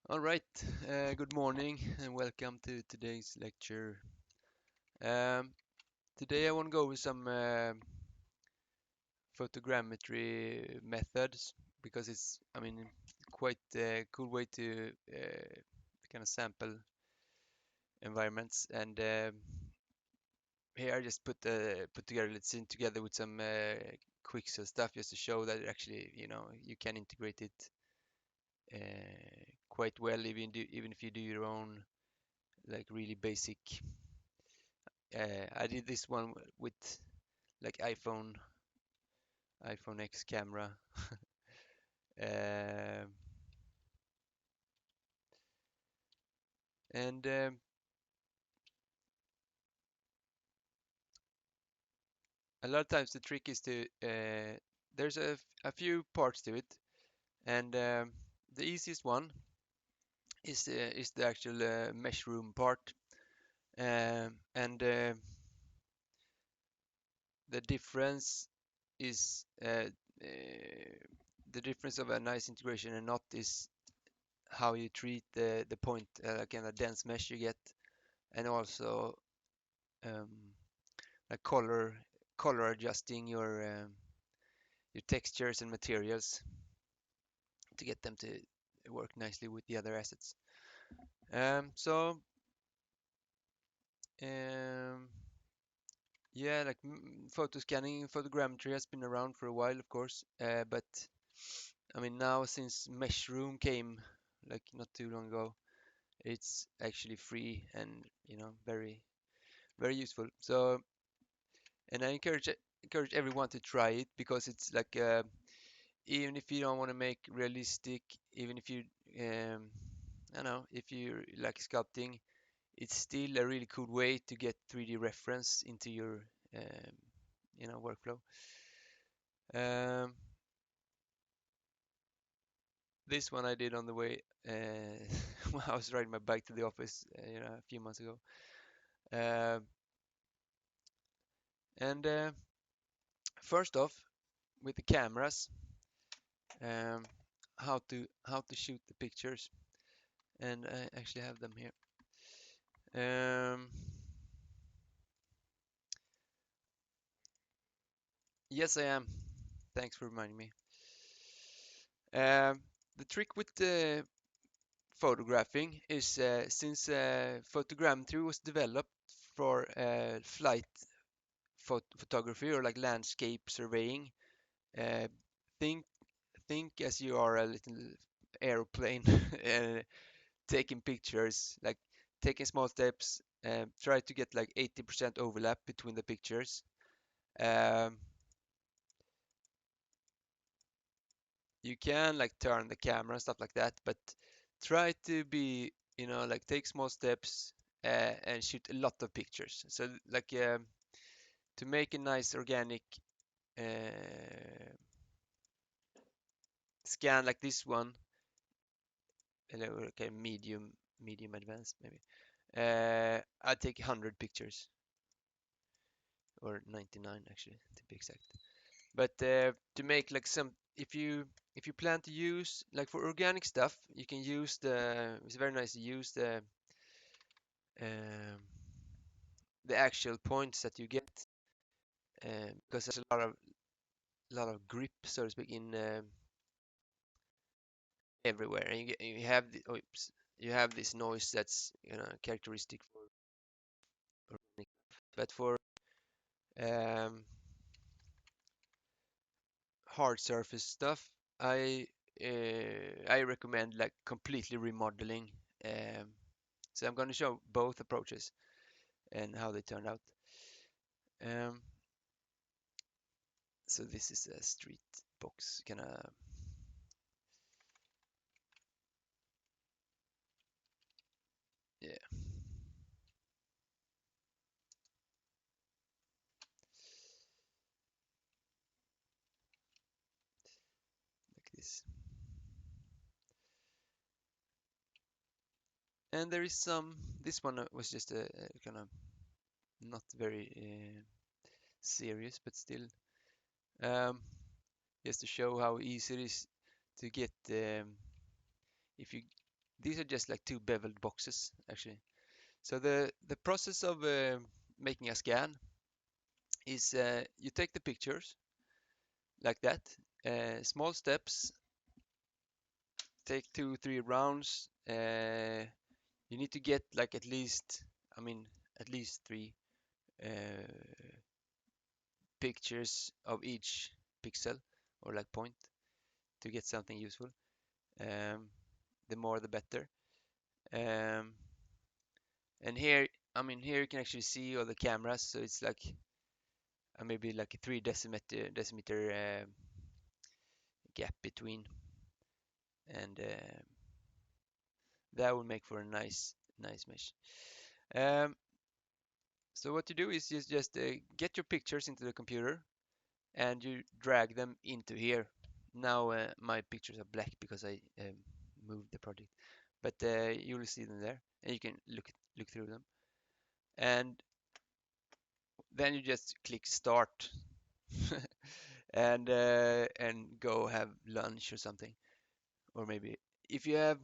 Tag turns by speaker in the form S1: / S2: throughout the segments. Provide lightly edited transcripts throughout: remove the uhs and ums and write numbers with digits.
S1: All right, good morning and welcome to today's lecture. Um, Today I want to go over some photogrammetry methods because it's quite a cool way to kind of sample environments. And here I just put together, let's see, together with some quick stuff just to show that it actually, you can integrate it quite well, even if you do your own like really basic. I did this one with like iPhone X camera. Um and A lot of times the trick is to there's a few parts to it, and the easiest one is the actual mesh room part, and the difference is the difference of a nice integration and not is how you treat the point, again, a dense mesh you get, and also um, like color adjusting your textures and materials to get them to work nicely with the other assets. So um, yeah, like photo scanning, photogrammetry has been around for a while, of course, but I mean now since Meshroom came like not too long ago, it's actually free and very useful. So and I encourage everyone to try it because it's like even if you don't want to make realistic, even if you um, I don't know, if you like sculpting, it's still a really cool way to get 3D reference into your um, workflow. Um, this one I did on the way when I was riding my bike to the office, a few months ago. Uh, and First off, with the cameras, um, how to shoot the pictures, and I actually have them here. Um, yes, I am. Thanks for reminding me. Um, the trick with the photographing is since photogrammetry was developed for flight photography or like landscape surveying. Uh, think think as you are a little airplane uh, taking pictures, like taking small steps. Try to get like 80% overlap between the pictures. Um, you can like turn the camera and stuff like that, but try to be, like take small steps and shoot a lot of pictures. So like to make a nice organic scan like this one, okay, medium advanced maybe. I take 100 pictures or 99 actually to be exact. But to make like some, if you plan to use like for organic stuff, you can use it's very nice to use um, the actual points that you get because there's a lot of grip, so to speak, in everywhere, and you have you have this noise that's characteristic for organic. But for um, hard surface stuff, I recommend like completely remodeling. Um, so I'm going to show both approaches and how they turned out. Um, so this is a street box, kind of, yeah, like this. And there is some. This one was just a kind of not very serious, but still, um, just to show how easy it is to get if you These are just like two beveled boxes actually. So the process of making a scan is you take the pictures like that, small steps, take 2 3 rounds. You need to get like at least, I mean, at least three uh, pictures of each pixel or like point to get something useful. Um, the more the better. Um, and here, I mean, here you can actually see all the cameras, so it's like maybe like a 3 decimeter gap between, and that will make for a nice mesh. Um, so what you do is you just get your pictures into the computer and you drag them into here. Now my pictures are black because I moved the project, but you will see them there, and you can look through them. And then you just click start, and go have lunch or something, or maybe if you have,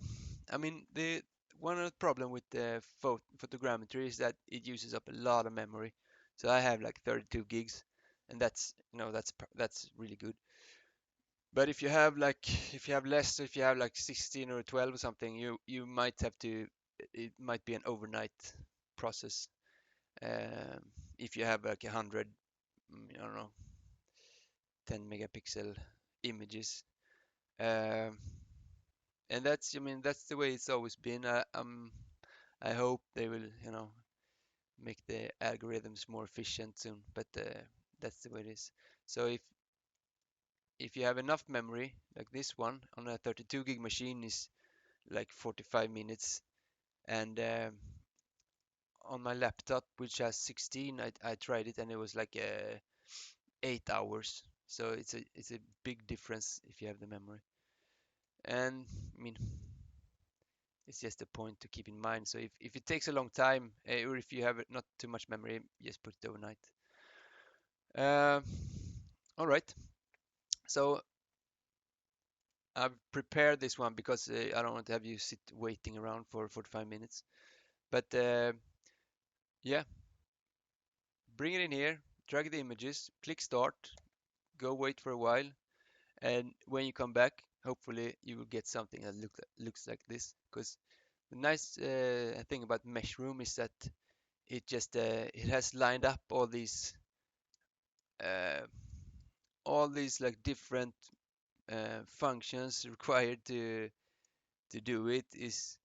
S1: I mean, the one of the problem with the photogrammetry is that it uses up a lot of memory. So I have like 32 gigs, and that's, that's really good. But if you have like, if you have less, if you have like 16 or 12 or something, you might have to, it might be an overnight process. If you have like 100, I don't know, 10 megapixel images. Um, and that's, I mean, that's the way it's always been. I hope they will, make the algorithms more efficient soon, but that's the way it is. So if you have enough memory, like this one on a 32 gig machine is like 45 minutes, and on my laptop, which has 16, I tried it and it was like 8 hours. So it's a big difference if you have the memory. And I mean, it's just a point to keep in mind. So if it takes a long time, or if you have not too much memory, just put it overnight. Uh, all right. So I've prepared this one because I don't want to have you sit waiting around for 45 minutes. But yeah, bring it in here, drag the images, click start, go wait for a while, and when you come back, hopefully you will get something that looks like this. Because the nice thing about Meshroom is that it has lined up uh, all these like different functions required to do it is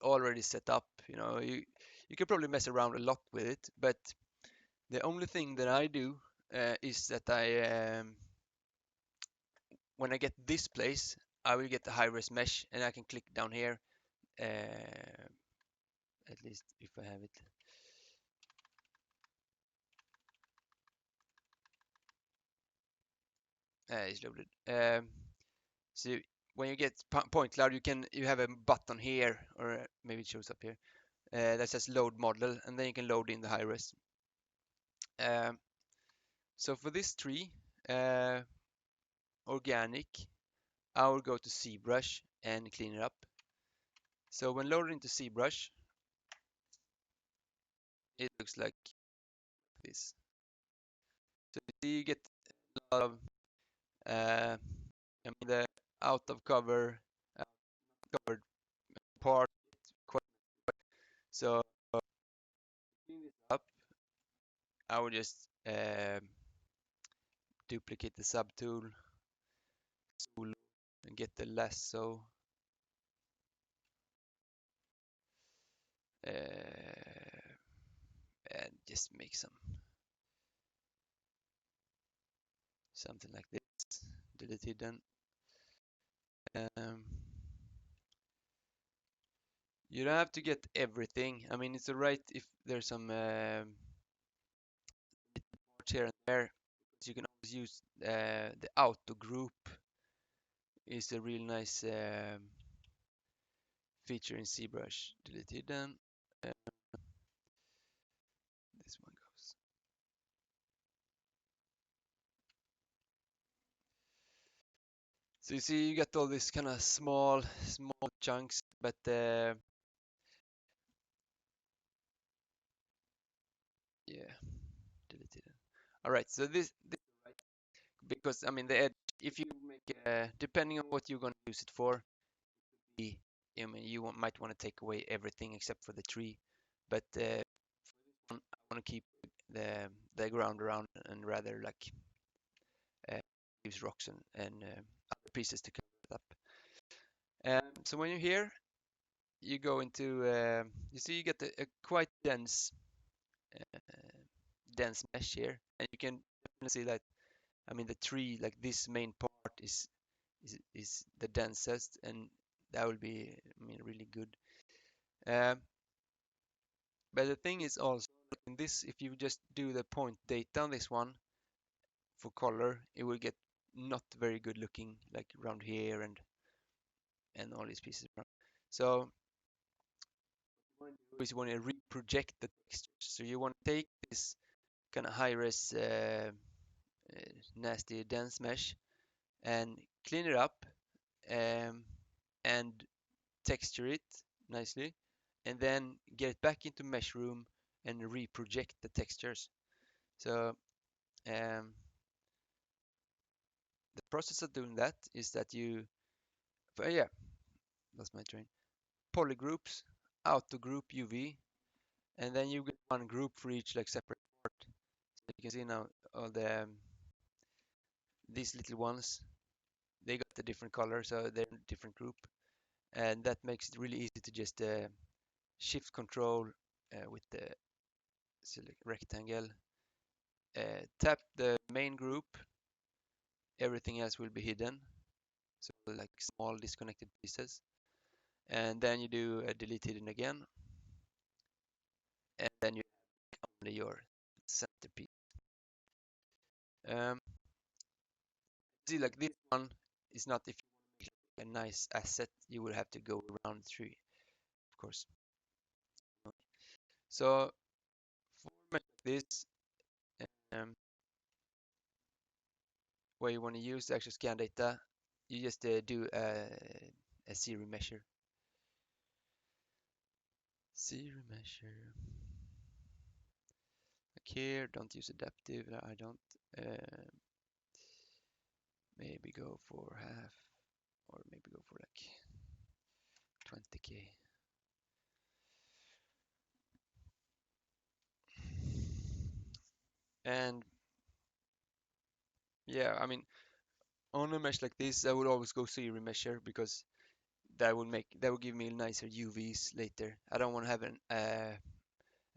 S1: already set up. You can probably mess around a lot with it, but the only thing that I do is that when I get this place, I will get the high-res mesh, and I can click down here. At least if I have it. It's loaded. So when you get point cloud, you have a button here, or maybe it shows up here, that says load model, and then you can load in the high res. Um, so for this tree, uh, organic, I will go to ZBrush and clean it up. So when loaded into ZBrush, it looks like this. So you get a lot of the out of covered part. So clean this up, I will just duplicate the subtool and get the lasso, and just make something like this. Delete hidden. Um, you don't have to get everything. I mean, it's alright if there's some parts here and there. You can always use the auto group. Is a real nice feature in ZBrush. Delete hidden. Uh, this one goes. So you see, you get all these kind of small chunks, but yeah, deleted it. All right, so this because I mean the edge, if you make depending on what you're going to use it for, the- I mean might want to take away everything except for the tree, but I want to keep the ground around and rather like uh, use rocks and other pieces to cover it up. So when you're here, you go into you see you get a quite uh, dense mesh here, and you can definitely see that I mean the tree like this main part is the densest, and that will be I mean really good. Um, but the thing is also in this, if you just do the point data on this one for color, it will get not very good looking like around here and all these pieces around. So you want to reproject the texture. So you want to take this kind of high res nasty dense mesh and clean it up um, and texture it nicely, and then get it back into mesh room and reproject the textures. So um, the process of doing that is that you yeah, that's my train, polygroups, auto group UV, and then you get one group for each like separate part. So you can see now all these little ones, they got a different color, so they're in a different group, and that makes it really easy to just shift control with the select rectangle, tap the main group, everything else will be hidden, so like small disconnected pieces, and then you do a delete hidden again, and then you have only your centerpiece. Um, see, like this one is not if you want a nice asset, you will have to go around the tree, of course. So for like this, um, where you want to use the actual scan data, you just do a series measure. Series measure. Like here, don't use adaptive. I don't. Uh, maybe go for half, or maybe go for like 20K. And yeah, I mean, on a mesh like this, I would always go series measure because that will give me nicer UVs later. I don't want to have a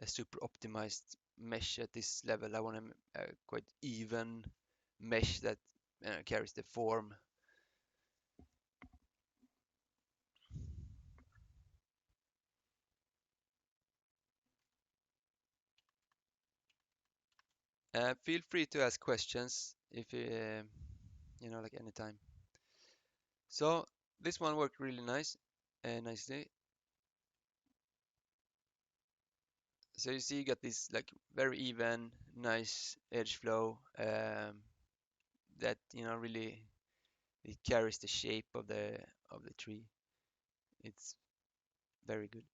S1: super optimized mesh at this level. I want a quite even mesh that carries the form. Feel free to ask questions if you know, like anytime. So this one worked really nicely. So you see, you got this like very even, nice edge flow that really it carries the shape of the tree. It's very good.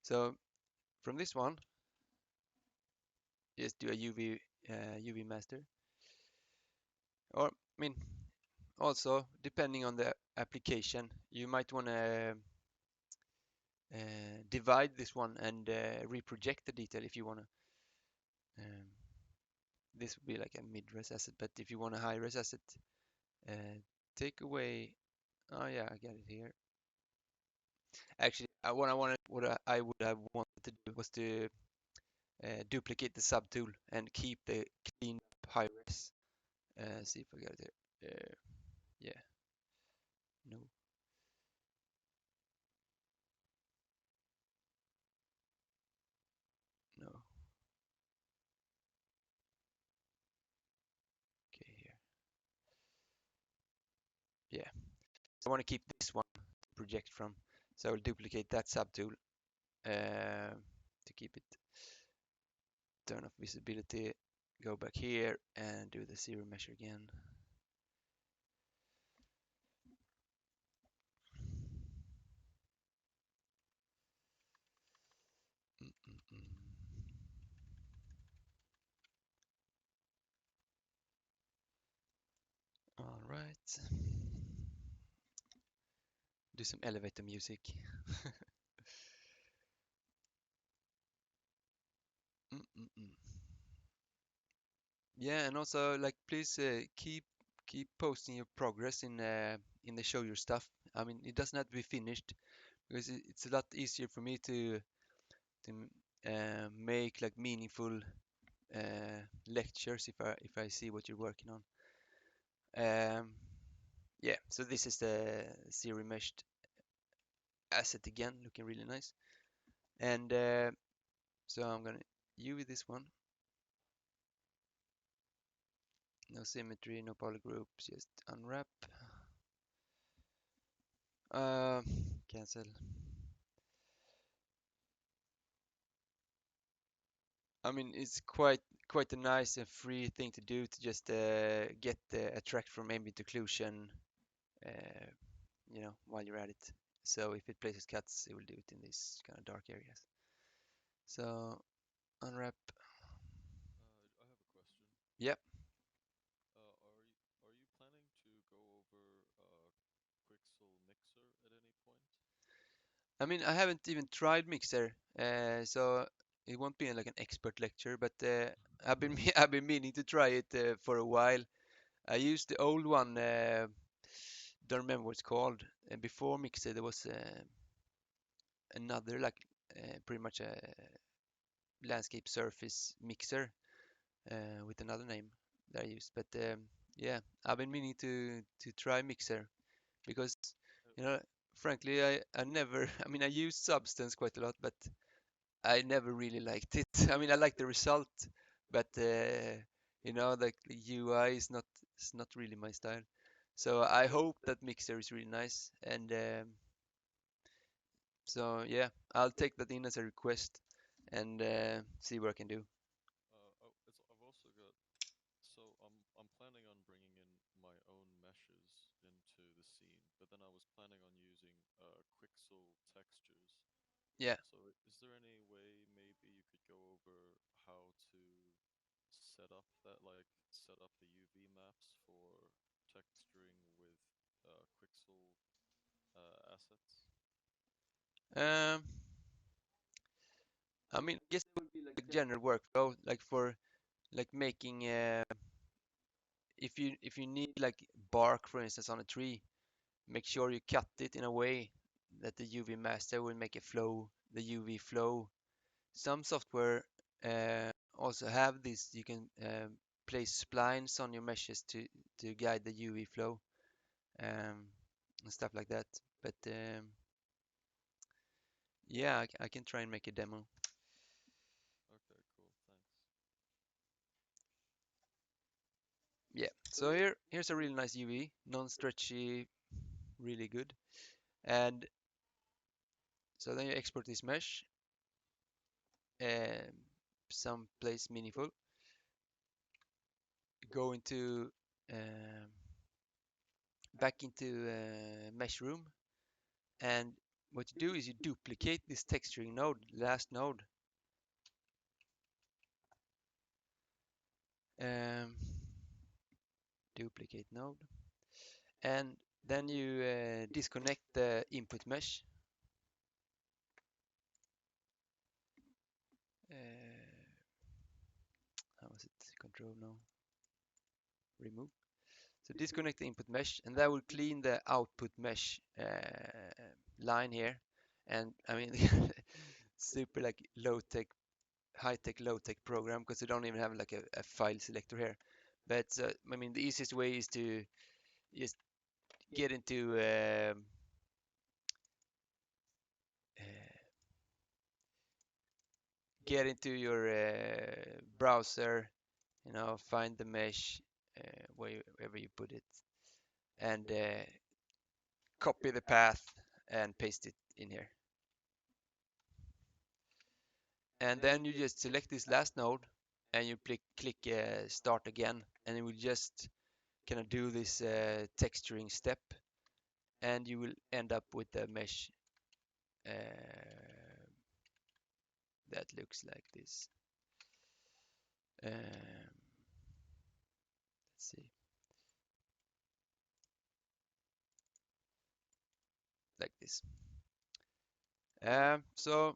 S1: So from this one, just do a UV master, or I mean, also depending on the application, you might want to divide this one and reproject the detail if you want to. Um, this would be like a mid-res asset, but if you want a high-res asset, uh, take away. Oh yeah, I got it here. Actually, what I would have wanted to do was to duplicate the subtool and keep the clean up high res. See if I got it here. Yeah, no, no. Okay, here. Yeah. So I want to keep this one to project from. So I will duplicate that subtool to keep it. Turn off visibility. Go back here and do the zero measure again. All right. Do some elevator music. Mm-mm-mm. Yeah, and also like please keep posting your progress in the show your stuff. I mean, it doesn't have to be finished because it's a lot easier for me to make like meaningful lectures if I see what you're working on. Um, yeah, so this is the zero meshed asset again, looking really nice. And so I'm gonna UV this one. No symmetry, no polygroups, just unwrap. Uh, Cancel. I mean, it's quite a nice and free thing to do to just get the attract from ambient occlusion, uh, while you're at it. So if it places cuts, it will do it in these kind of dark areas. So unwrap.
S2: I have a question.
S1: Yep.
S2: Are you planning to go over Quixel Mixer at any point?
S1: I mean, I haven't even tried Mixer, so it won't be like an expert lecture, but I've been I've been meaning to try it for a while. I used the old one. Don't remember what it's called. Before Mixer, there was another like pretty much a landscape surface mixer with another name that I used. But yeah, I've been meaning to try Mixer because
S2: Uh,
S1: you know, frankly, I never. I mean, I use Substance quite a lot, but I never really liked it. I mean, I like the result, but like the UI is not really my style. So I hope that Mixer is really nice, and so yeah, I'll take that in as a request and see what I can do.
S2: I've also got. I'm planning on bringing in my own meshes into the scene, but then I was planning on using Quixel textures.
S1: Yeah.
S2: So is there any way maybe you could go over how to set up the UV maps for texturing with Quixel assets?
S1: Um, I mean, I guess it would be like general workflow, like for like making if you need like bark, for instance, on a tree, make sure you cut it in a way that the UV master will make a flow, the UV flow. Some software also have this. You can place splines on your meshes to guide the UV flow and stuff like that. But yeah, I can try and make a demo.
S2: Okay, cool, thanks.
S1: Yeah. So here's a really nice UV, non-stretchy, really good. And so then you export this mesh, um, someplace meaningful. Go into back into mesh room, and what you do is you duplicate this texturing node, last node. Um, Duplicate node, and then you disconnect the input mesh. Uh, how was it? Control no, remove. So disconnect the input mesh, and that will clean the output mesh line here. And I mean, super like low tech, high tech, low tech program because you don't even have like a file selector here. But I mean, the easiest way is to just get into uh, your browser, find the mesh wherever you put it, and copy the path and paste it in here. And then you just select this last node and you click start again, and it will just kind of do this texturing step, and you will end up with the mesh uh, that looks like this. Let's see, like this. So,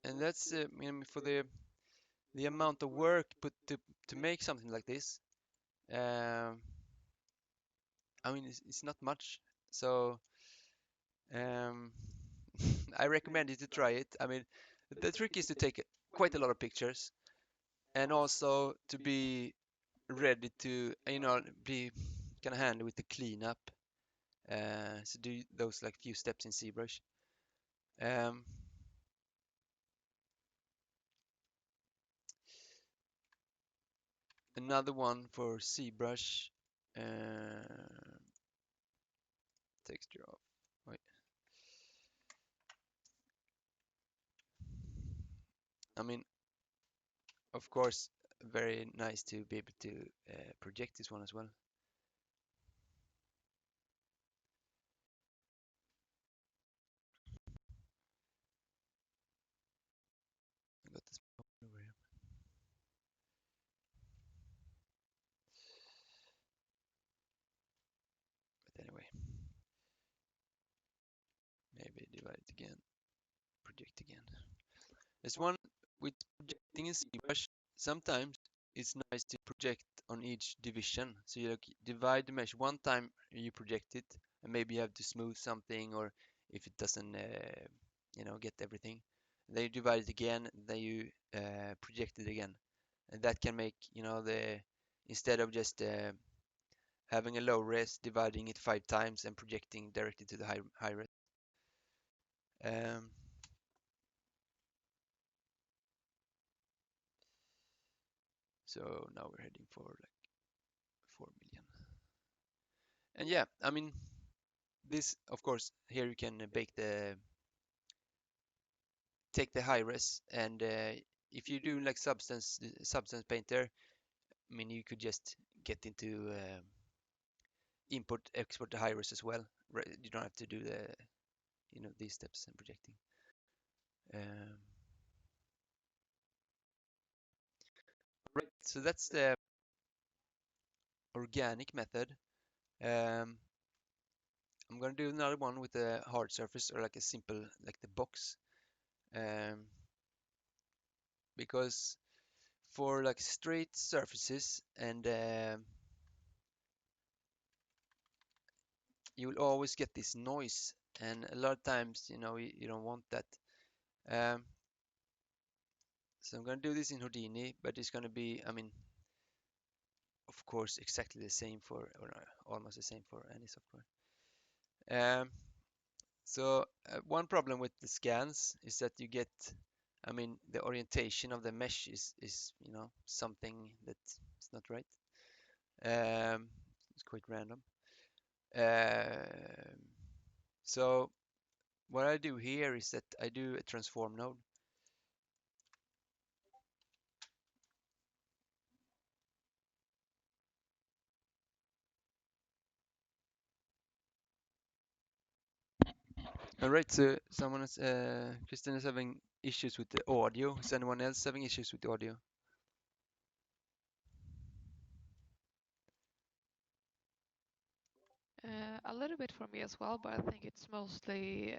S1: and that's I mean, for the amount of work put to make something like this. Um, I mean, it's not much. So, um, I recommend you to try it. I mean, the trick is to take quite a lot of pictures and also to be ready to, be kind of handy with the cleanup. So do those like few steps in ZBrush. Um, Another one for ZBrush, texture off. Wait, I mean, of course, very nice to be able to project this one as well. I got this over here. But anyway, maybe divide it again, project again. There's one with projecting in ZBrush. Sometimes it's nice to project on each division. So you like divide the mesh one time, you project it, and maybe you have to smooth something, or if it doesn't, get everything. Then you divide it again, then you project it again, and that can make the instead of just having a low res, dividing it 5 times and projecting directly to the high res. Um, so now we're heading for like 4 million. And yeah, I mean, this, of course, here you can take the high res, and if you do like substance painter, I mean, you could just get into import, export the high res as well. You don't have to do these steps and projecting. Um, right, so that's the organic method. Um, I'm gonna do another one with a hard surface or like a simple, like the box, um, because for like straight surfaces and you will always get this noise, and a lot of times you don't want that. um, so I'm going to do this in Houdini, but it's going to be, I mean, of course, exactly the same for, or almost the same for any software. um, so one problem with the scans is that you get, I mean, the orientation of the mesh is something that's not right. It's quite random. um, so what I do here is that I do a transform node. All right, so Kristen is having issues with the audio. Is anyone else having issues with the audio?
S3: A little bit for me as well, but I think it's mostly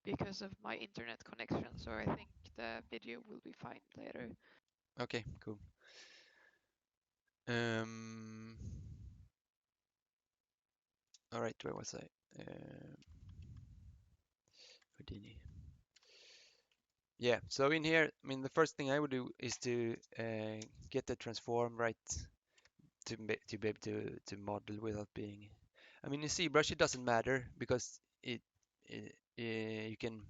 S3: because of my internet connection. So I think the video will be fine later.
S1: Okay, cool. Um, all right, where was I? Houdini. Yeah, so in here, I mean, the first thing I would do is to get the transform right to be able to model without being. I mean, in ZBrush it doesn't matter because you can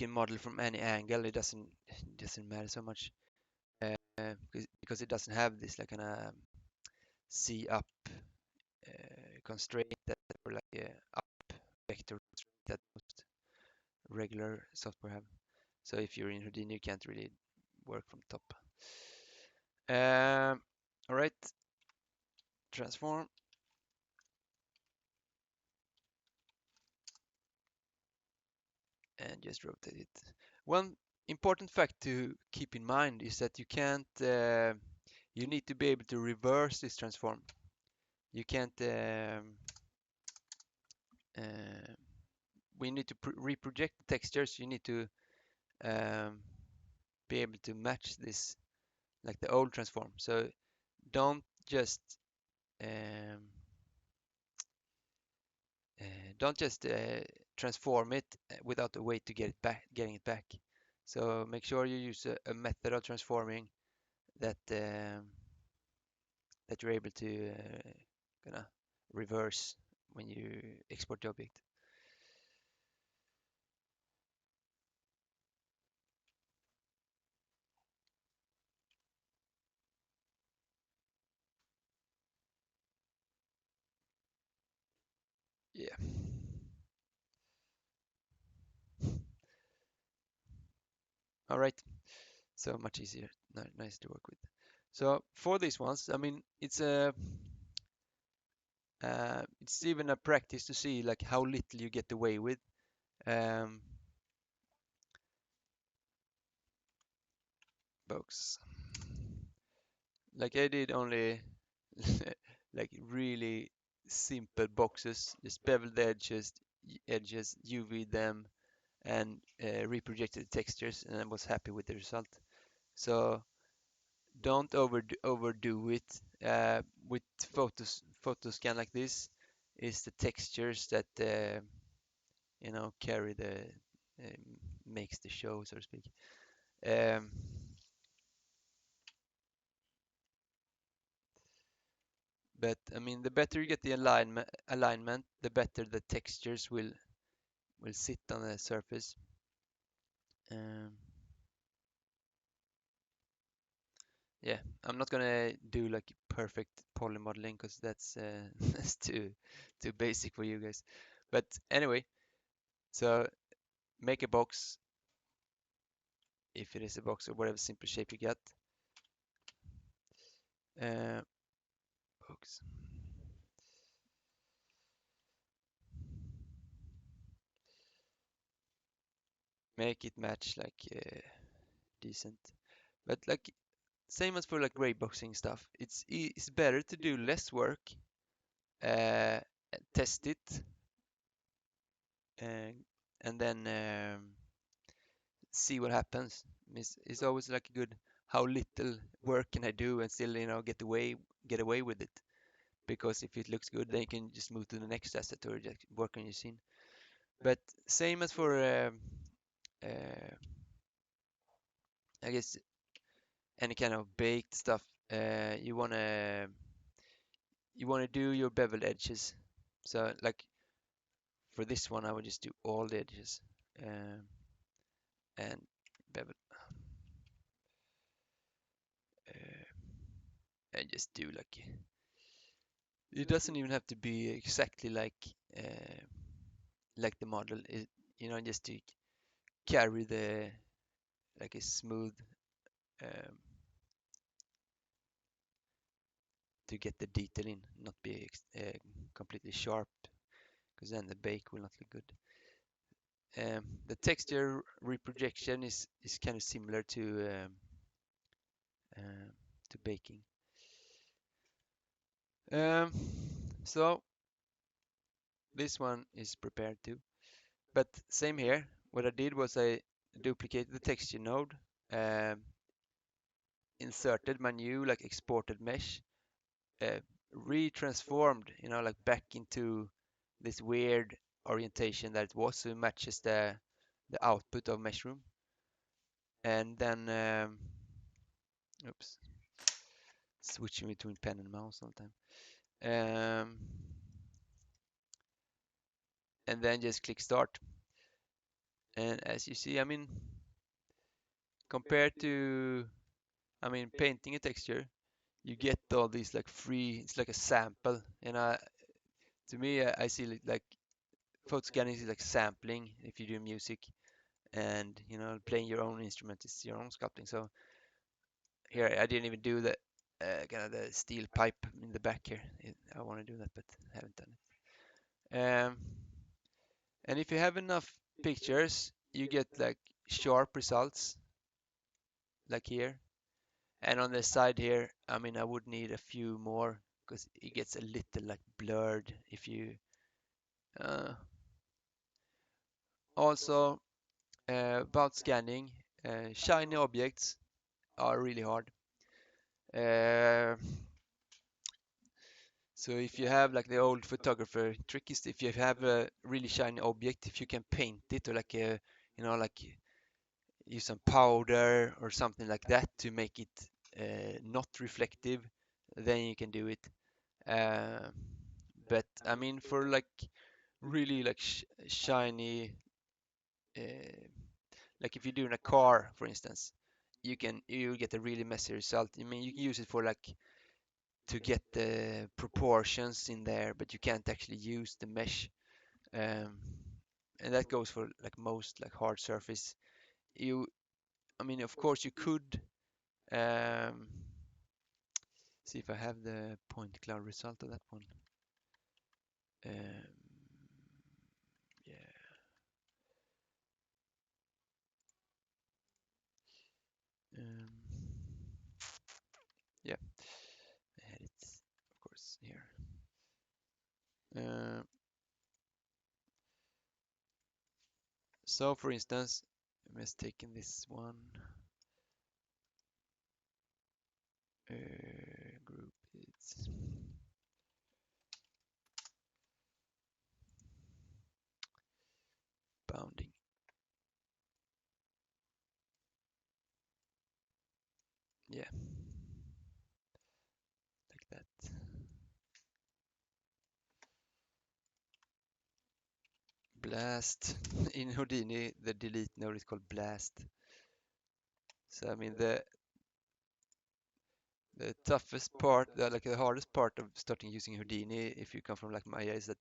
S1: model from any angle. It doesn't matter so much because it doesn't have this like kind of C up constraint that or like up vector constraint that most regular software have. So if you're in Houdini, you can't really work from top. All right, transform. and just rotate it. One important fact to keep in mind is that you can't, you need to be able to reverse this transform. You can't, uh, we need to reproject the textures. You need to um, be able to match this like the old transform. So don't just um, don't just transform it without a way to getting it back. So make sure you use a method of transforming that that you're able to gonna reverse when you export the object. Yeah. All right. So much easier, nice to work with. So for these ones, I mean, it's even a practice to see like how little you get away with. Um, box. Like I did only like really simple boxes, just beveled edges, UV them, and reprojected textures, and I was happy with the result. So don't overdo it. With photo scan like this, is the textures that carry the makes the show, so to speak. Um, but I mean, the better you get the alignment, the better the textures will sit on the surface. Um, yeah, I'm not gonna do like perfect poly modeling because that's that's too basic for you guys. But anyway, so make a box if it is a box or whatever simple shape you get. Uh, box. Make it match like decent. But like same as for like gray boxing stuff, it's better to do less work, uh, test it, uh, and then see what happens. It's always like a good how little work can I do and still get away with it. Because if it looks good, then you can just move to the next asset or just work on your scene. But same as for uh, I guess any kind of baked stuff, you wanna do your beveled edges. So like for this one, I would just do all the edges and bevel uh, and just do like it doesn't even have to be exactly like the model. Just to carry the like a smooth um, to get the detail in, not be completely sharp, because then the bake will not look good. The texture reprojection is kind of similar um, to baking. Um, so this one is prepared too, but same here. What I did was I duplicated the texture node, um, inserted my new like exported mesh, uh, retransformed, like back into this weird orientation that it was, so it matches the output of Meshroom. And then, oops, switching between pen and mouse all the time. And then just click start. And as you see, I mean, compared to, I mean, painting a texture, you get all these like free, it's like a sample. To me, I see it like photo scanning is like sampling if you do music, and playing your own instrument is your own sculpting. So here I didn't even do the kind of the steel pipe in the back here. I want to do that, but haven't done it. And if you have enough pictures, you get like sharp results like here. And on the side here, I mean, I would need a few more because it gets a little like blurred if you uh, also about scanning, shiny objects are really hard. Uh, so if you have like the old photographer trick is if you have a really shiny object, if you can paint it or like a, like use some powder or something like that to make it not reflective, then you can do it. Uh, but I mean, for like really like shiny, uh, like if you're doing a car, for instance, you get a really messy result. I mean, you can use it for like to get the proportions in there, but you can't actually use the mesh. Um, and that goes for like most like hard surface. You, I mean, of course, you could um, see if I have the point cloud result of that one. Um, yeah. Um, yeah, I had it, of course, here. Uh, so, for instance, I'm just taking this one group. It's bounding. Yeah, like that. Blast. In Houdini, the delete node is called blast. So I mean the toughest part, like the hardest part of starting using Houdini, if you come from like Maya, is that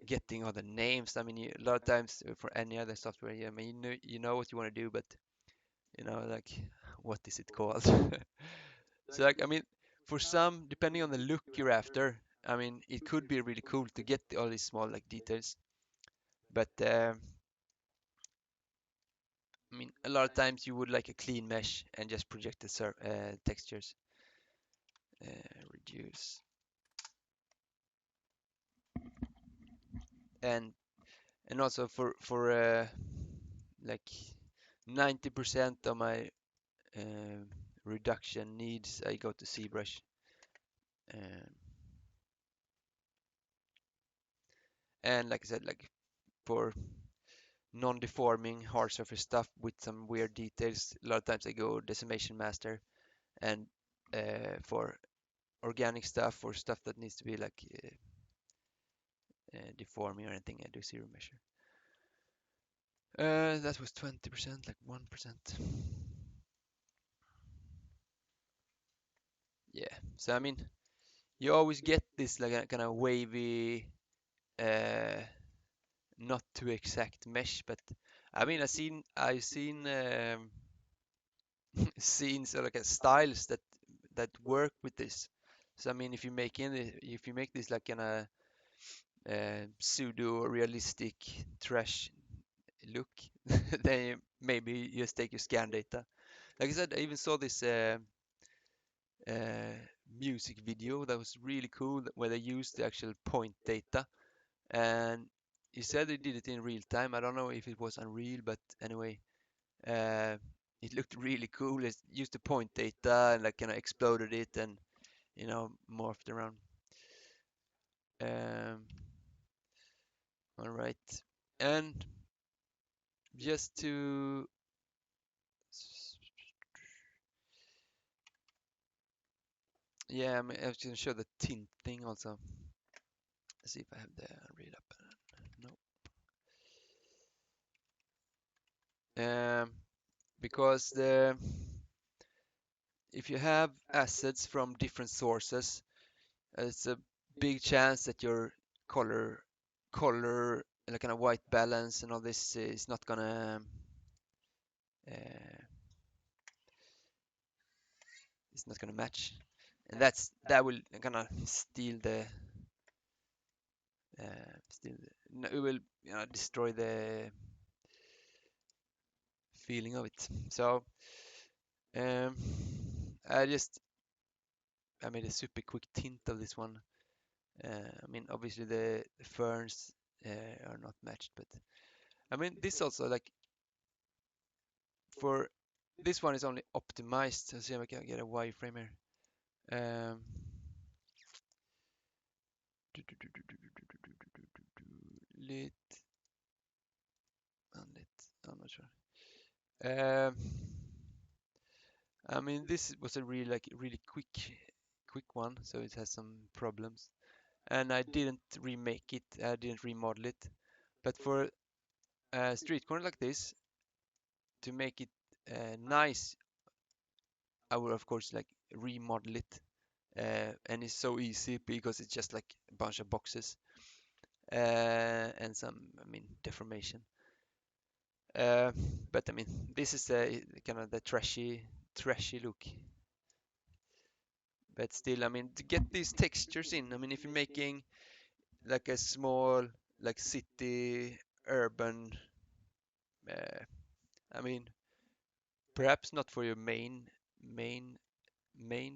S1: getting all the names. I mean, a lot of times for any other software, yeah, I mean, you know what you want to do, but like what is it called? So like, I mean, for some, depending on the look you're after, I mean, it could be really cool to get all these small like details, but I mean, a lot of times you would like a clean mesh and just project the textures. Reduce and also for like 90% of my reduction needs, I go to ZBrush. Um, and like I said, like for non-deforming hard surface stuff with some weird details, a lot of times I go decimation master, and for organic stuff or stuff that needs to be like deforming or anything, I do zero measure. That was 20%, like 1%. Yeah, so I mean, you always get this like a kind of wavy, uh, not too exact mesh, but I mean, I've seen scenes or like styles that work with this. So I mean, if you make this like in a pseudo realistic trash look, then maybe you just take your scan data. Like I said, I even saw this uh, music video that was really cool where they used the actual point data, and he said they did it in real time. I don't know if it was Unreal, but anyway, uh, it looked really cool. It used the point data and like kind of exploded it and morphed around. Um, all right, and just to yeah, I was gonna show the tint thing also. Let's see if I have the Unreal up. No, because if you have assets from different sources, it's a big chance that your color like kind of white balance and all this is not gonna uh, match, and that will kind of steal the no, it will destroy feeling of it. So um, I made a super quick tint of this one. I mean, obviously the ferns are not matched, but I mean this also like for this one is only optimized. Let's see if I can get a wireframe here. Um, lit, unlit. I'm not sure. Um, I mean, this was a really quick one, so it has some problems. And I didn't remake it. I didn't remodel it. But for a street corner like this, to make it nice, I will of course like remodel it. And it's so easy because it's just like a bunch of boxes and some, I mean, deformation. Uh, but I mean, this is the kind of the trashy look. But still, I mean, to get these textures in, I mean, if you're making like a small, like city, urban, uh, I mean, perhaps not for your main, main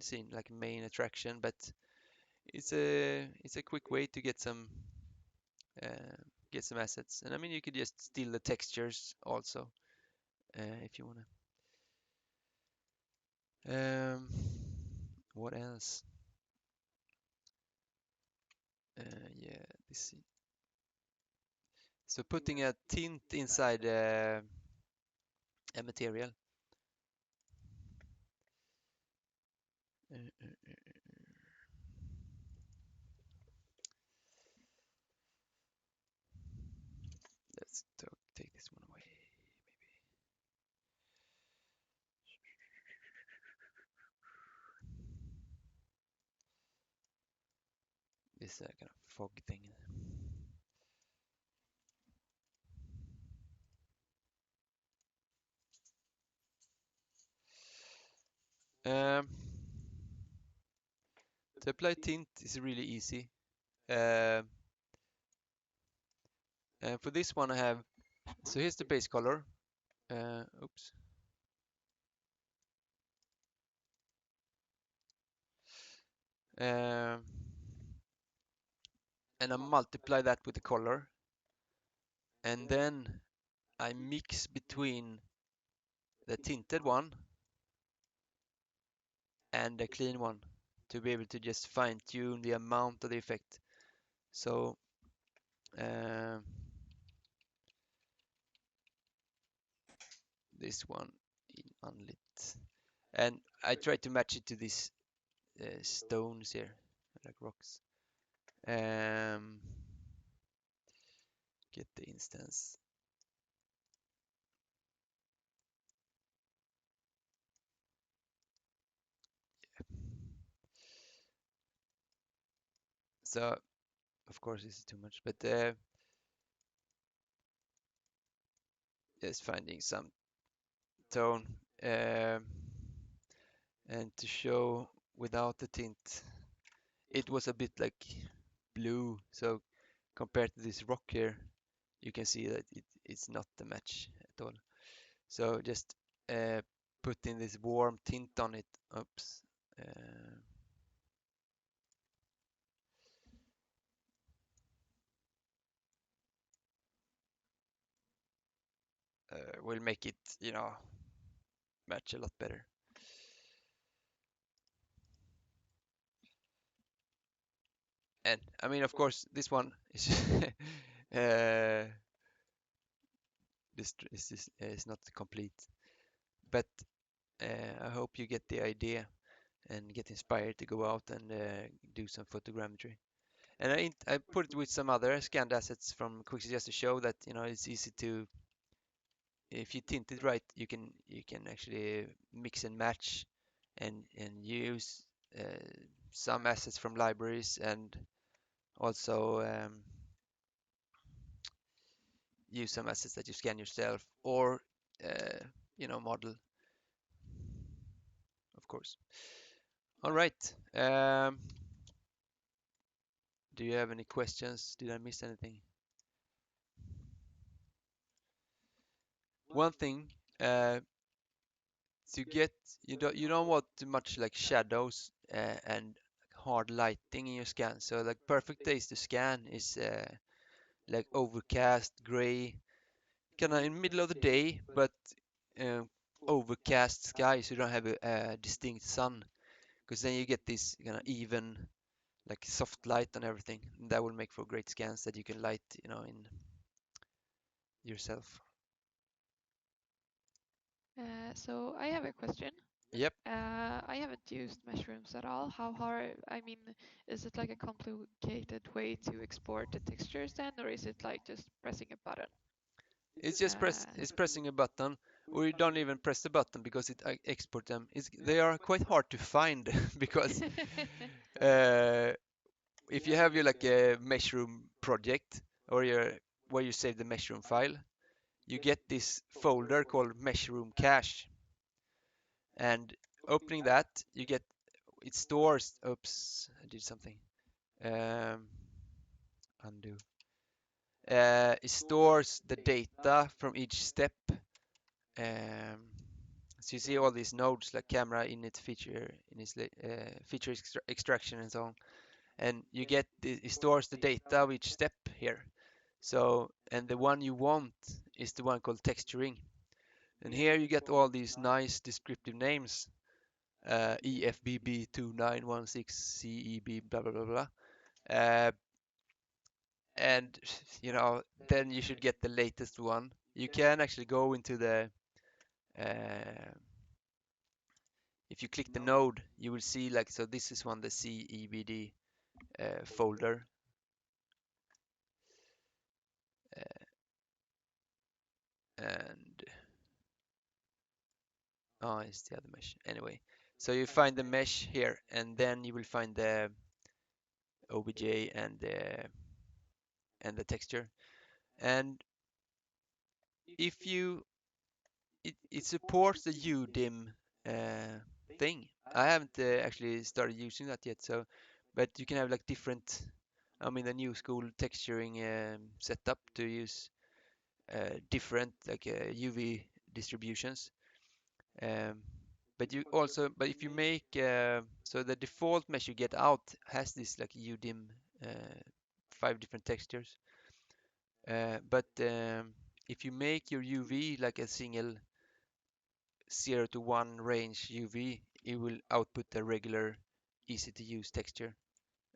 S1: scene, like main attraction, but it's a quick way to uh, get some assets. And I mean, you could just steal the textures also if you wanna. Um, what else? Yeah, this. So putting a tint inside a material. Uh, uh, uh, let's take this one away. This kind of fog thing. Um, to apply tint is really easy. Uh, and for this one I have, so here's the base color. Oops. Um, and I multiply that with the color. And then I mix between the tinted one and the clean one to be able to just fine tune the amount of the effect. So um, this one in unlit, and I try to match it to these stones here, like rocks. Um, get the instance. So of course this is too much, but just finding some tone and to show without the tint. It was a bit like blue, so compared to this rock here, you can see that it's not a match at all. So just uh, putting this warm tint on it. Oops. Will make it, match a lot better. And I mean, of course, this one is this is not complete, but I hope you get the idea and get inspired to go out and do some photogrammetry. And I put it with some other scanned assets from Quixel just to show that it's easy to, if you tint it right, you can actually mix and match and use some assets from libraries and also use some assets that you scan yourself or model, of course. All right. Do you have any questions? Did I miss anything? One thing uh, to get you don't want too much like shadows and hard lighting in your scan. So like perfect days to scan is like overcast, gray, kind of in middle of the day, but uh, overcast sky, so you don't have a distinct sun, because then you get this kind of even like soft light on everything. And that will make for great scans that you can light, in yourself.
S3: So I have a question.
S1: Yep.
S3: I haven't used mushrooms at all. How hard, I mean, is it like a complicated way to export the textures then, or is it like just pressing a button?
S1: It's pressing a button, or you don't even press the button because it export them. They are quite hard to find because uh, if you have your like a mushroom project or your where you save the mushroom file, you get this folder called mushroom cache, and opening that, you get it stores. Oops, I did something. Um, Undo. It stores the data from each step. So you see all these nodes like camera, init, feature extraction, and so on. And you get it stores the data of each step here. So, and the one you want is the one called texturing. And here you get all these nice descriptive names, EFBB2916CEB, blah blah blah blah. Uh, and then you should get the latest one. You can actually go into the if you click the node, you will see like, so this is one, the CEBD folder, and oh, it's the other mesh. Anyway, so you find the mesh here, and then you will find the OBJ and the texture. And if you it supports the UDIM thing. I haven't actually started using that yet, so but you can have like different. I mean, the new school texturing setup to use different like UV distributions. Um, but if you make so the default mesh you get out has this like UDIM 5 different textures. But if you make your UV like a single 0 to 1 range UV, it will output a regular, easy to use texture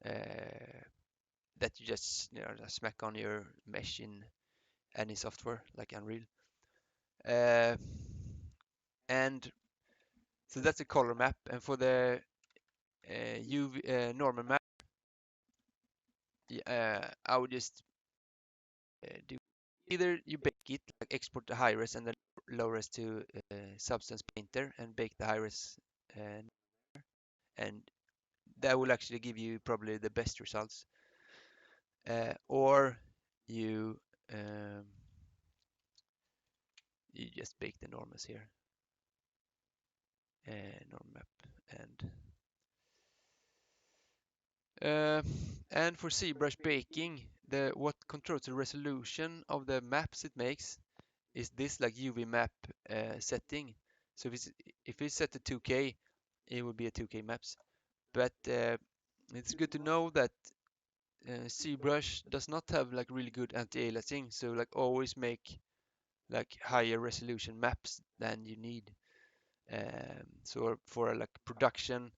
S1: that you just smack on your mesh in any software like Unreal. Uh, and so that's a color map. And for the UV normal map, I would just do either you bake it, like export the high res and the low res to Substance Painter and bake the high res, and that will actually give you probably the best results. Or you um, you just bake the normals here, norm map, and uh, and for ZBrush baking, the what controls the resolution of the maps it makes is this like UV map setting. So if it's set to 2K, it will be a 2K maps. But it's good to know that ZBrush does not have like really good anti-aliasing. So like always make like higher resolution maps than you need. So for like production,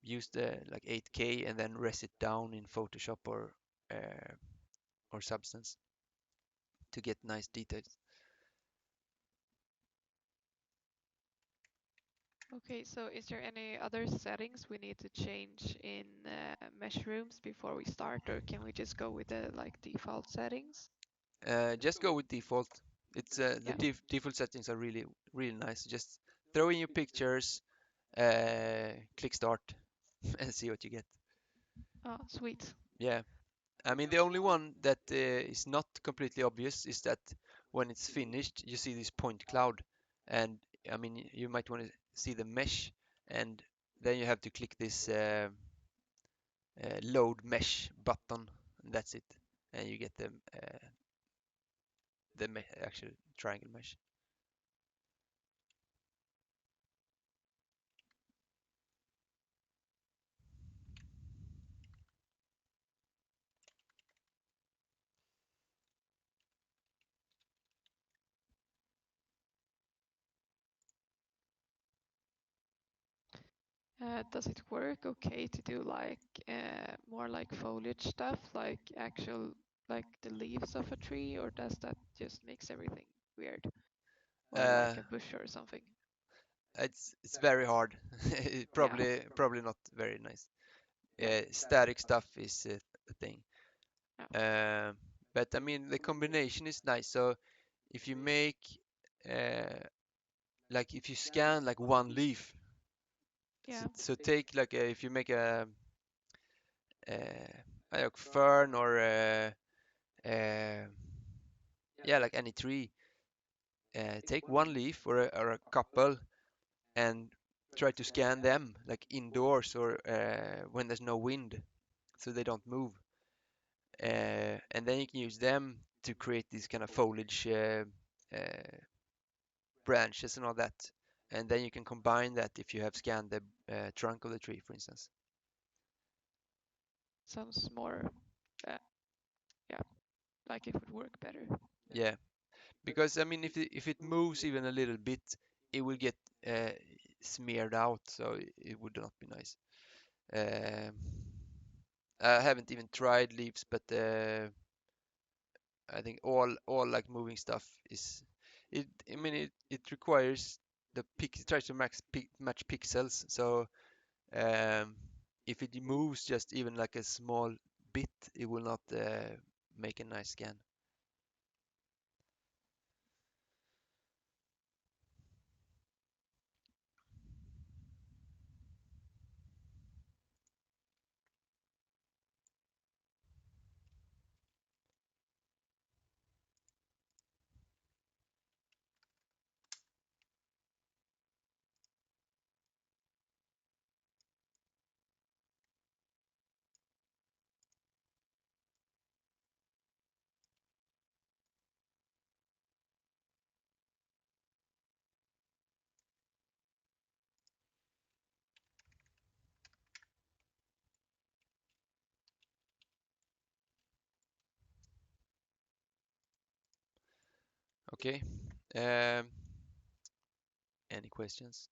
S1: use the like 8K and then res it down in Photoshop or Substance to get nice details.
S3: Okay, so is there any other settings we need to change in mushrooms before we start, or can we just go with the like default settings?
S1: Just go with default. It's the
S3: Yeah.
S1: default settings are really really nice. Just throw in your pictures, click start, and see what you get.
S3: Oh, sweet.
S1: Yeah, I mean the only one that is not completely obvious is that when it's finished, you see this point cloud, and I mean you might want to see the mesh, and then you have to click this load mesh button, and that's it, and you get the actual triangle mesh.
S3: Does it work okay to do like more like foliage stuff, like actual like the leaves of a tree, or does that just makes everything weird, or
S1: Uh,
S3: like a bush or something?
S1: it's very hard.
S3: Yeah,
S1: Probably not very nice.
S3: yeah,
S1: Static stuff is a thing.
S3: yeah,
S1: Um, but I mean the combination is nice. So if you make uh, like if you scan like one leaf,
S3: yeah.
S1: so take like if you make a fern or uh, yeah like any tree, take one leaf or a couple and try to scan them like indoors or when there's no wind so they don't move. And then you can use them to create these kind of foliage branches and all that. And then you can combine that if you have scanned the trunk of the tree, for instance.
S3: Sounds more, uh, yeah, like it would work better.
S1: Yeah, because I mean, if it moves even a little bit, it will get uh, smeared out, so it would not be nice. Um, I haven't even tried leaves, but I think all like moving stuff is it. I mean, it requires the pic. It tries to match pixels. So um, if it moves just even like a small bit, it will not make a nice scan. Okay. Um, any questions?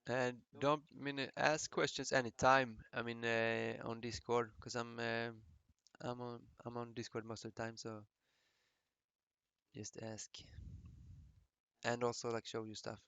S1: And don't mean ask questions anytime. I mean on Discord because I'm on Discord most of the time, so just ask and also like show you stuff.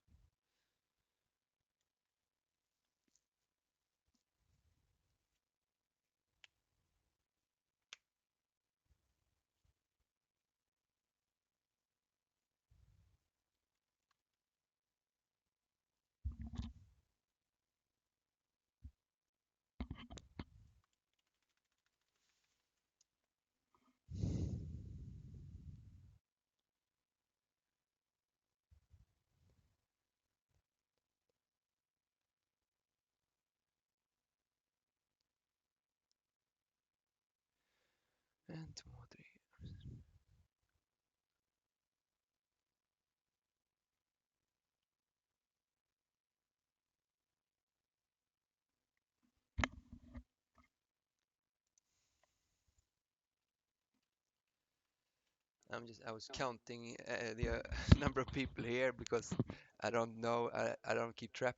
S1: And two more, three. I was counting the number of people here because I don't know, I don't keep track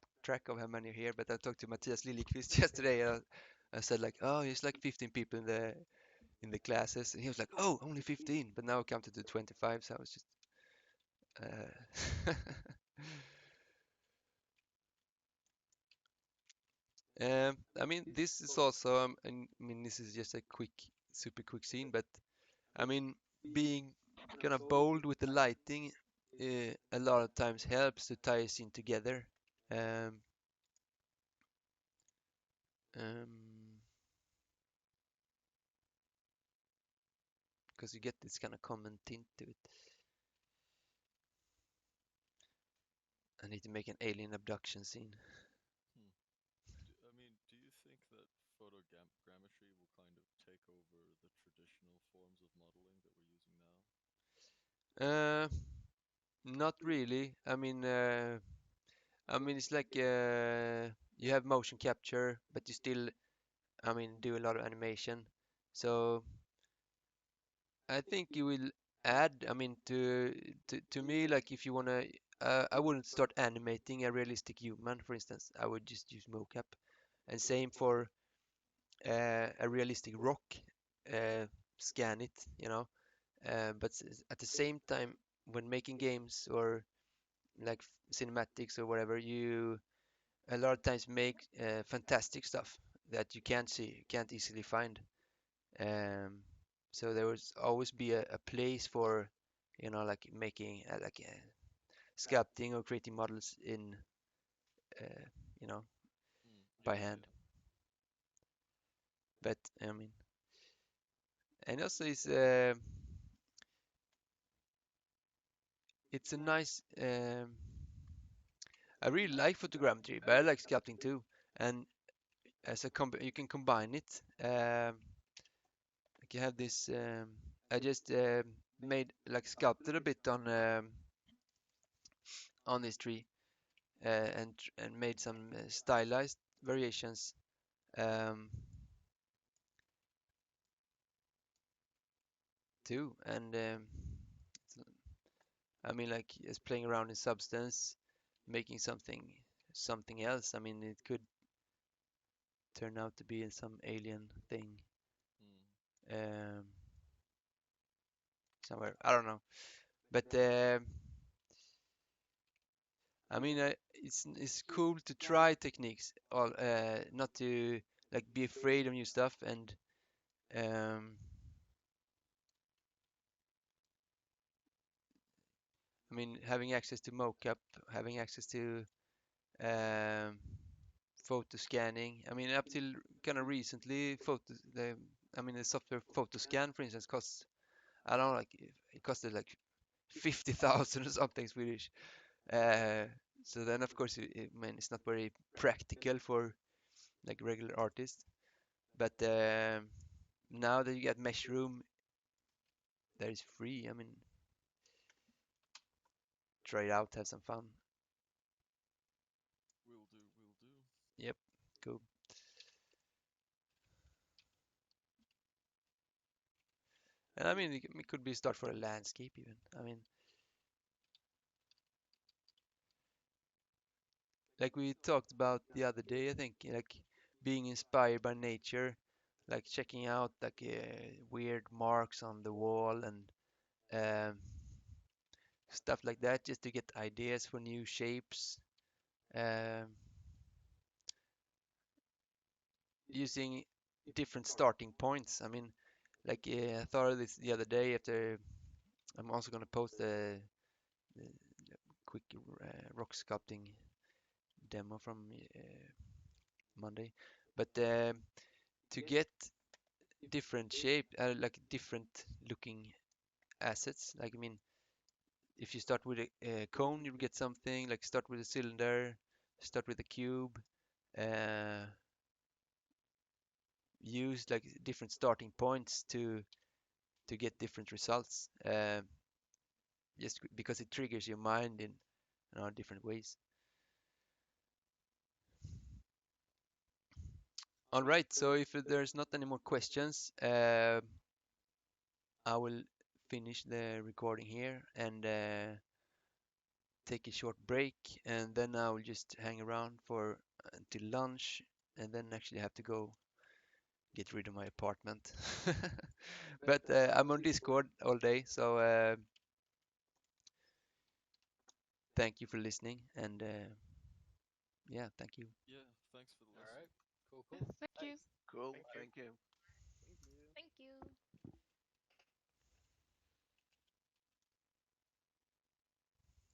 S1: of how many are here. But I talked to Matthias Liljeqvist yesterday. I said like, oh, it's like 15 people in the classes, and he was like, oh, only 15. But now I counted to 25, so I was just. I mean, this is also, I mean, this is just a super quick scene, but I mean, being kind of bold with the lighting a lot of times helps to tie a scene together. Um, um, because you get this kind of common tint to it. I need to make an alien abduction scene.
S2: Hmm. I mean, do you think that photogrammetry will kind of take over the traditional forms of modeling that we're using now?
S1: Uh, Not really. I mean, it's like you have motion capture, but you still, I mean, do a lot of animation. So I think you will add, I mean, to me, like if you wanna, I wouldn't start animating a realistic human, for instance. I would just use mocap, and same for a realistic rock. Uh, Scan it, you know. But at the same time, when making games or like cinematics or whatever, you a lot of times make fantastic stuff that you can't see, can't easily find. Um, so there will always be a place for, like making sculpting or creating models in, uh, you know, by
S2: Yeah,
S1: hand.
S2: yeah.
S1: But I mean, and also it's a nice. I really like photogrammetry, but I like sculpting too. And as a you can combine it. Like you have this. I just made like sculpted a bit on this tree and made some stylized variations um, too. And I mean, like just playing around in substance, making something else. I mean, it could turn out to be some alien thing
S2: Hmm.
S1: um, somewhere. I don't know, but I mean, it's cool to try techniques, all not to like be afraid of new stuff and um, I mean, having access to mocap, having access to um, photo scanning. I mean, up till kind of recently, I mean, the software photo scan, for instance, costs, I don't know, like it costed like 50,000 or something Swedish. Uh, so then, of course, I mean, it's not very practical for like regular artists. But now that you get Mushroom, that is free. I mean, try it out, have some fun.
S2: Will do, will do.
S1: Yep, cool. And I mean, it could be start for a landscape even. I mean, like we talked about the other day, I think, like being inspired by nature, like checking out like weird marks on the wall and um, stuff like that, just to get ideas for new shapes. Um, Using different starting points. I mean, like I thought of this the other day after. I'm also going to post a quick rock sculpting demo from Monday. But to get different shape, like different looking assets, like I mean, if you start with a cone, you get something. Like start with a cylinder, start with a cube. Uh, Use like different starting points to get different results. Just because it triggers your mind in different ways. All right, so if there's not any more questions, I will finish the recording here and take a short break, and then I will just hang around for until lunch, and then actually have to go get rid of my apartment. But I'm on Discord all day, so thank you for listening, and yeah, thank you.
S2: Yeah, thanks for the
S4: All
S2: listen.
S4: right. Cool,
S3: Yeah,
S4: cool.
S3: thank you.
S4: Cool. Thank you.